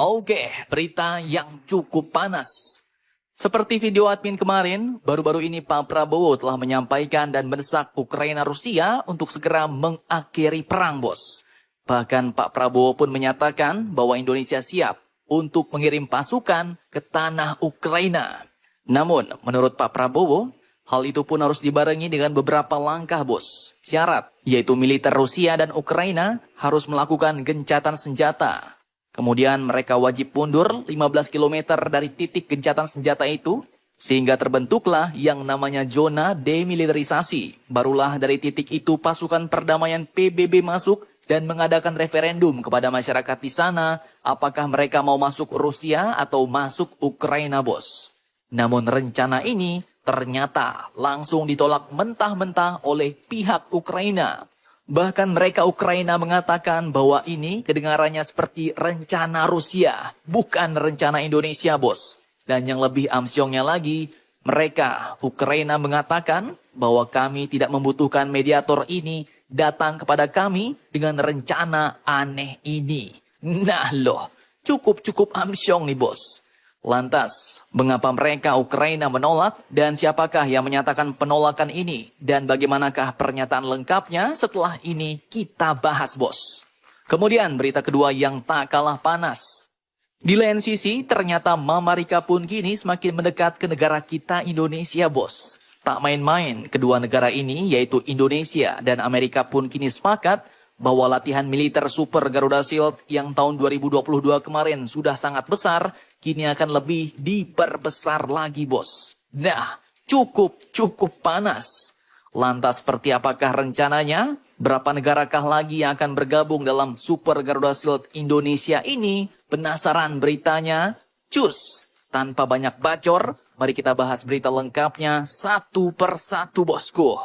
Oke, berita yang cukup panas. Seperti video admin kemarin, baru-baru ini Pak Prabowo telah menyampaikan dan mendesak Ukraina-Rusia untuk segera mengakhiri perang, bos. Bahkan Pak Prabowo pun menyatakan bahwa Indonesia siap untuk mengirim pasukan ke tanah Ukraina. Namun, menurut Pak Prabowo, hal itu pun harus dibarengi dengan beberapa langkah, bos. Syarat, yaitu militer Rusia dan Ukraina harus melakukan gencatan senjata. Kemudian mereka wajib mundur 15 km dari titik gencatan senjata itu, sehingga terbentuklah yang namanya zona demilitarisasi. Barulah dari titik itu pasukan perdamaian PBB masuk dan mengadakan referendum kepada masyarakat di sana, apakah mereka mau masuk Rusia atau masuk Ukraina, bos. Namun rencana ini ternyata langsung ditolak mentah-mentah oleh pihak Ukraina. Bahkan mereka Ukraina mengatakan bahwa ini kedengarannya seperti rencana Rusia, bukan rencana Indonesia, bos. Dan yang lebih amsyongnya lagi, mereka Ukraina mengatakan bahwa kami tidak membutuhkan mediator ini datang kepada kami dengan rencana aneh ini. Nah loh, cukup amsyong nih, bos. Lantas, mengapa mereka Ukraina menolak dan siapakah yang menyatakan penolakan ini? Dan bagaimanakah pernyataan lengkapnya setelah ini kita bahas, bos. Kemudian berita kedua yang tak kalah panas. Di lain sisi, ternyata Mama Rika pun kini semakin mendekat ke negara kita Indonesia, bos. Tak main-main, kedua negara ini yaitu Indonesia dan Amerika pun kini sepakat bahwa latihan militer Super Garuda Shield yang tahun 2022 kemarin sudah sangat besar, kini akan lebih diperbesar lagi, bos. Nah, cukup panas. Lantas seperti apakah rencananya? Berapa negarakah lagi yang akan bergabung dalam Super Garuda Shield Indonesia ini? Penasaran beritanya? Cus! Tanpa banyak bacor, mari kita bahas berita lengkapnya satu persatu, bosku.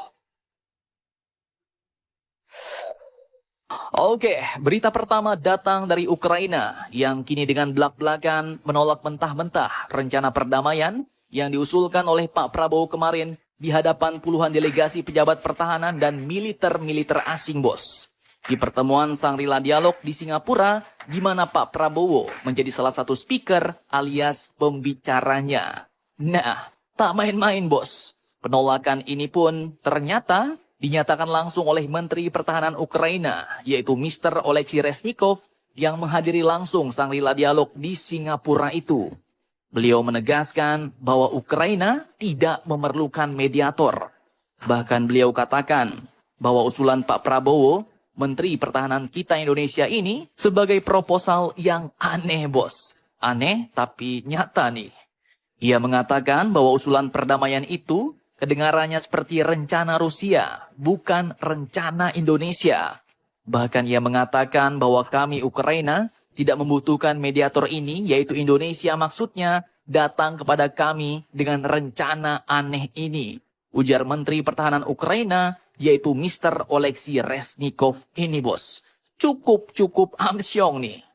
Oke, berita pertama datang dari Ukraina yang kini dengan belak-belakan menolak mentah-mentah rencana perdamaian yang diusulkan oleh Pak Prabowo kemarin di hadapan puluhan delegasi pejabat pertahanan dan militer asing, bos. Di pertemuan Shangri-La Dialog di Singapura, di mana Pak Prabowo menjadi salah satu speaker alias pembicaranya. Nah, tak main-main, bos. Penolakan ini pun ternyata dinyatakan langsung oleh Menteri Pertahanan Ukraina, yaitu Mr. Oleksiy Reznikov, yang menghadiri langsung Shangri-La Dialog di Singapura itu. Beliau menegaskan bahwa Ukraina tidak memerlukan mediator. Bahkan beliau katakan bahwa usulan Pak Prabowo, Menteri Pertahanan kita Indonesia ini, sebagai proposal yang aneh, bos. Aneh tapi nyata nih. Ia mengatakan bahwa usulan perdamaian itu kedengarannya seperti rencana Rusia, bukan rencana Indonesia. Bahkan ia mengatakan bahwa kami Ukraina tidak membutuhkan mediator ini, yaitu Indonesia maksudnya, datang kepada kami dengan rencana aneh ini. Ujar Menteri Pertahanan Ukraina, yaitu Mr. Oleksiy Reznikov ini, bos. Cukup amsyong nih.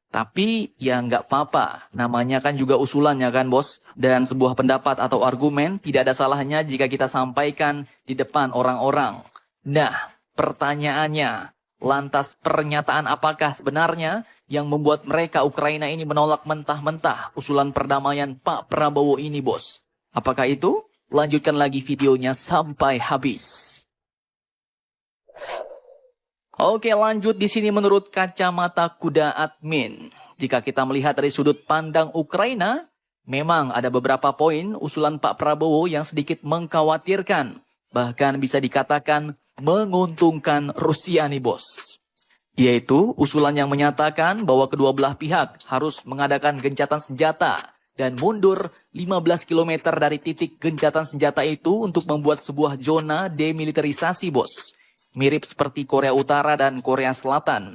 Tapi ya nggak apa-apa, namanya kan juga usulannya kan, bos. Dan sebuah pendapat atau argumen tidak ada salahnya jika kita sampaikan di depan orang-orang. Nah, pertanyaannya, lantas pernyataan apakah sebenarnya yang membuat mereka Ukraina ini menolak mentah-mentah usulan perdamaian Pak Prabowo ini, bos? Apakah itu? Lanjutkan lagi videonya sampai habis. Oke, lanjut di sini menurut kacamata kuda admin. Jika kita melihat dari sudut pandang Ukraina, memang ada beberapa poin usulan Pak Prabowo yang sedikit mengkhawatirkan. Bahkan bisa dikatakan menguntungkan Rusia nih, bos. Yaitu usulan yang menyatakan bahwa kedua belah pihak harus mengadakan gencatan senjata dan mundur 15 km dari titik gencatan senjata itu untuk membuat sebuah zona demilitarisasi, bos. Mirip seperti Korea Utara dan Korea Selatan.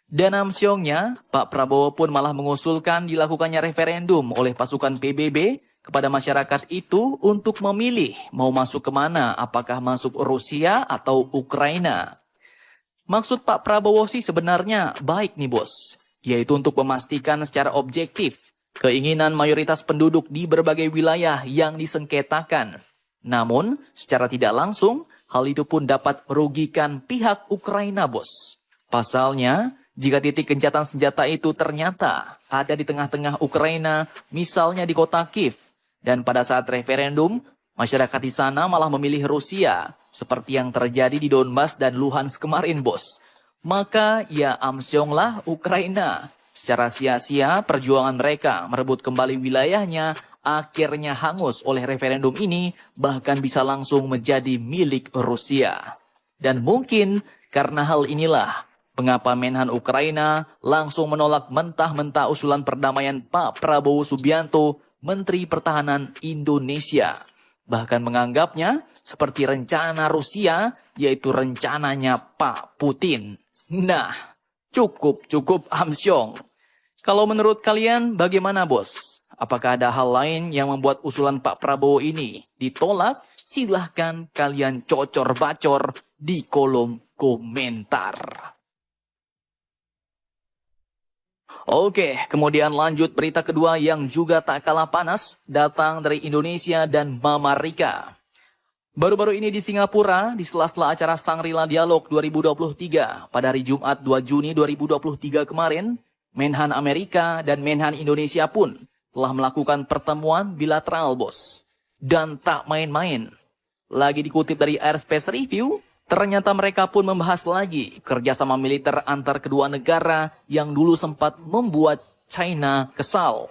Dan amsyongnya, Pak Prabowo pun malah mengusulkan dilakukannya referendum oleh pasukan PBB kepada masyarakat itu untuk memilih mau masuk kemana, apakah masuk Rusia atau Ukraina. Maksud Pak Prabowo sih sebenarnya baik nih, bos. Yaitu untuk memastikan secara objektif keinginan mayoritas penduduk di berbagai wilayah yang disengketakan. Namun, secara tidak langsung, hal itu pun dapat merugikan pihak Ukraina, bos. Pasalnya, Jika titik gencatan senjata itu ternyata ada di tengah-tengah Ukraina, misalnya di kota Kiev, dan pada saat referendum, masyarakat di sana malah memilih Rusia, seperti yang terjadi di Donbas dan Luhansk kemarin, bos. Maka ya amsyonglah Ukraina. Secara sia-sia perjuangan mereka merebut kembali wilayahnya akhirnya hangus oleh referendum ini, bahkan bisa langsung menjadi milik Rusia. Dan mungkin karena hal inilah mengapa Menhan Ukraina langsung menolak mentah-mentah usulan perdamaian Pak Prabowo Subianto, Menteri Pertahanan Indonesia. Bahkan menganggapnya seperti rencana Rusia, yaitu rencananya Pak Putin. Nah, cukup amsyong. Kalau menurut kalian bagaimana, bos? Apakah ada hal lain yang membuat usulan Pak Prabowo ini ditolak? Silahkan kalian cocor-bacor di kolom komentar. Oke, kemudian lanjut berita kedua yang juga tak kalah panas, datang dari Indonesia dan Mama Rika. Baru-baru ini di Singapura, di sela-sela acara Shangri-La Dialog 2023, pada hari Jumat 2 Juni 2023 kemarin, Menhan Amerika dan Menhan Indonesia pun telah melakukan pertemuan bilateral, bos. Dan tak main-main. Lagi dikutip dari Airspace Review, ternyata mereka pun membahas lagi kerjasama militer antar kedua negara yang dulu sempat membuat China kesal,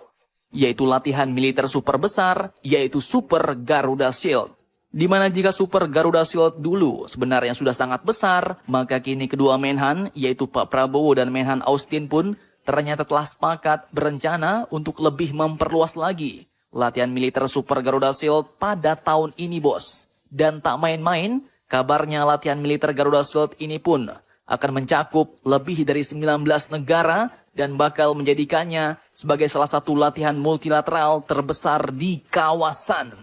yaitu latihan militer super besar, yaitu Super Garuda Shield. Di mana jika Super Garuda Shield dulu sebenarnya sudah sangat besar, maka kini kedua Menhan, yaitu Pak Prabowo dan Menhan Austin pun ternyata telah sepakat berencana untuk lebih memperluas lagi latihan militer Super Garuda Shield pada tahun ini, bos. Dan tak main-main, kabarnya latihan militer Garuda Shield ini pun akan mencakup lebih dari 19 negara dan bakal menjadikannya sebagai salah satu latihan multilateral terbesar di kawasan.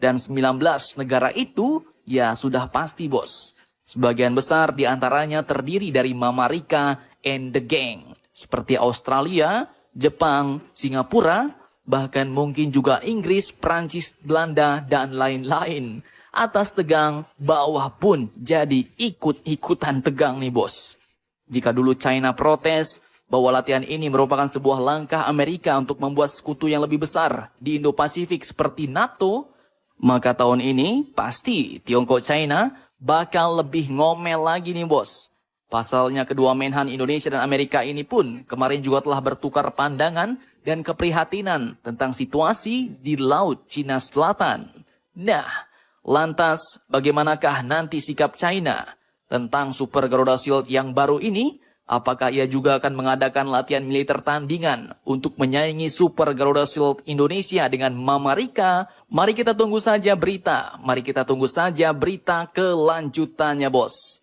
Dan 19 negara itu ya sudah pasti, bos. Sebagian besar diantaranya terdiri dari Mama Rika and the gang. Seperti Australia, Jepang, Singapura, bahkan mungkin juga Inggris, Prancis, Belanda, dan lain-lain. Atas tegang, bawah pun jadi ikut-ikutan tegang nih, bos. Jika dulu China protes bahwa latihan ini merupakan sebuah langkah Amerika untuk membuat sekutu yang lebih besar di Indo-Pasifik seperti NATO, maka tahun ini pasti Tiongkok China bakal lebih ngomel lagi nih, bos. Pasalnya kedua Menhan Indonesia dan Amerika ini pun kemarin juga telah bertukar pandangan dan keprihatinan tentang situasi di Laut Cina Selatan. Nah, lantas bagaimanakah nanti sikap China tentang Super Garuda Shield yang baru ini? Apakah ia juga akan mengadakan latihan militer tandingan untuk menyaingi Super Garuda Shield Indonesia dengan Mama Rika? Mari kita tunggu saja berita. Mari kita tunggu saja berita kelanjutannya, bos.